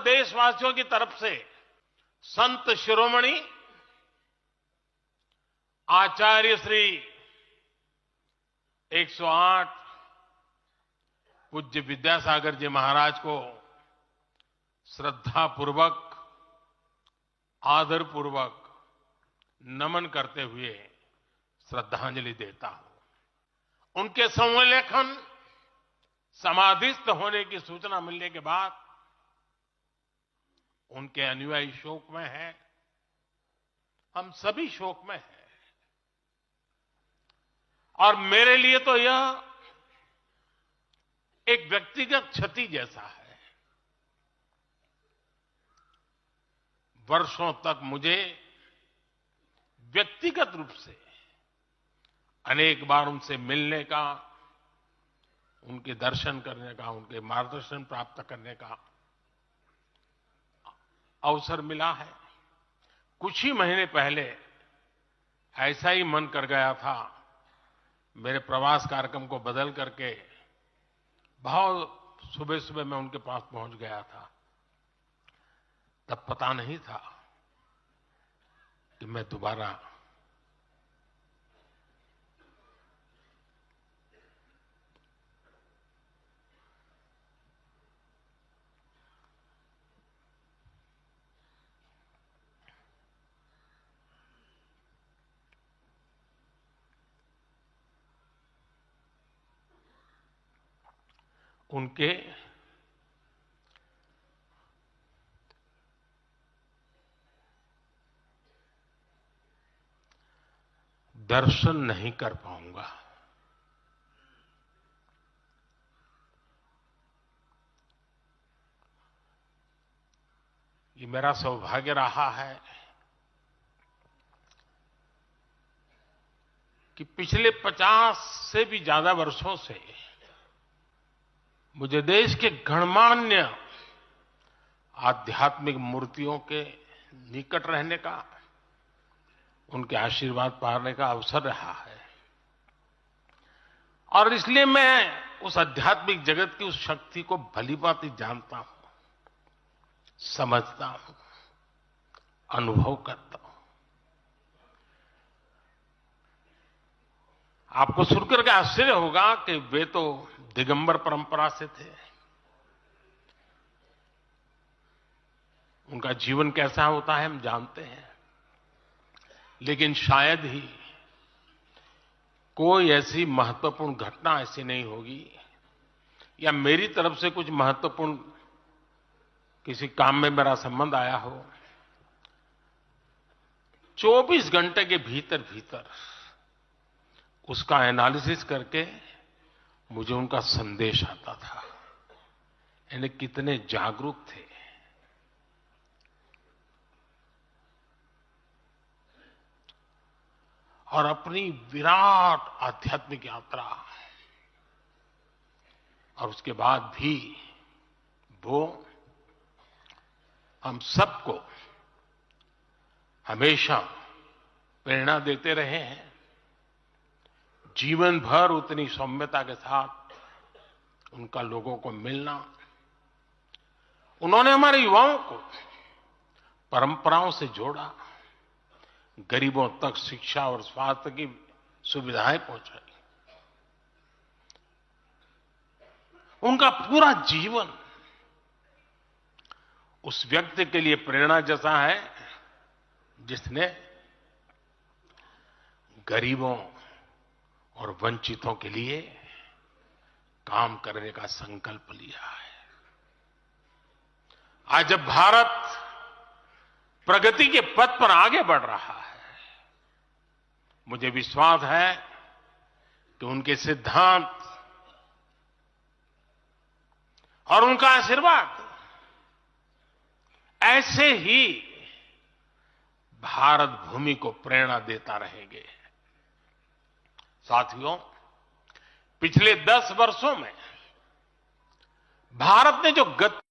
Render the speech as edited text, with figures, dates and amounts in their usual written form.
देशवासियों की तरफ से संत शिरोमणि आचार्य श्री 108 पूज्य विद्यासागर जी महाराज को श्रद्धापूर्वक, आदरपूर्वक नमन करते हुए श्रद्धांजलि देता हूं। उनके संलेखन समाधिस्थ होने की सूचना मिलने के बाद उनके अनुयायी शोक में हैं, हम सभी शोक में हैं। और मेरे लिए तो यह एक व्यक्तिगत क्षति जैसा है। वर्षों तक मुझे व्यक्तिगत रूप से अनेक बार उनसे मिलने का, उनके दर्शन करने का, उनके मार्गदर्शन प्राप्त करने का अवसर मिला है। कुछ ही महीने पहले ऐसा ही मन कर गया था, मेरे प्रवास कार्यक्रम को बदल करके बहुत सुबह सुबह मैं उनके पास पहुंच गया था। तब पता नहीं था कि मैं दोबारा उनके दर्शन नहीं कर पाऊंगा। ये मेरा सौभाग्य रहा है कि पिछले 50 से भी ज्यादा वर्षों से मुझे देश के गणमान्य आध्यात्मिक मूर्तियों के निकट रहने का, उनके आशीर्वाद पाने का अवसर रहा है। और इसलिए मैं उस आध्यात्मिक जगत की उस शक्ति को भलीभांति जानता हूं, समझता हूं, अनुभव करता हूं। आपको सुनकर के आश्चर्य होगा कि वे तो दिगंबर परंपरा से थे। उनका जीवन कैसा होता है हम जानते हैं, लेकिन शायद ही कोई ऐसी महत्वपूर्ण घटना ऐसी नहीं होगी या मेरी तरफ से कुछ महत्वपूर्ण किसी काम में मेरा संबंध आया हो, 24 घंटे के भीतर भीतर उसका एनालिसिस करके मुझे उनका संदेश आता था। यानी कितने जागरूक थे। और अपनी विराट आध्यात्मिक यात्रा और उसके बाद भी वो हम सबको हमेशा प्रेरणा देते रहे हैं। जीवन भर उतनी सौम्यता के साथ उनका लोगों को मिलना, उन्होंने हमारे युवाओं को परंपराओं से जोड़ा, गरीबों तक शिक्षा और स्वास्थ्य की सुविधाएं पहुंचाई। उनका पूरा जीवन उस व्यक्ति के लिए प्रेरणा जैसा है जिसने गरीबों और वंचितों के लिए काम करने का संकल्प लिया है। आज जब भारत प्रगति के पथ पर आगे बढ़ रहा है, मुझे विश्वास है कि उनके सिद्धांत और उनका आशीर्वाद ऐसे ही भारत भूमि को प्रेरणा देता रहेंगे। साथियों, पिछले 10 वर्षों में भारत ने जो गति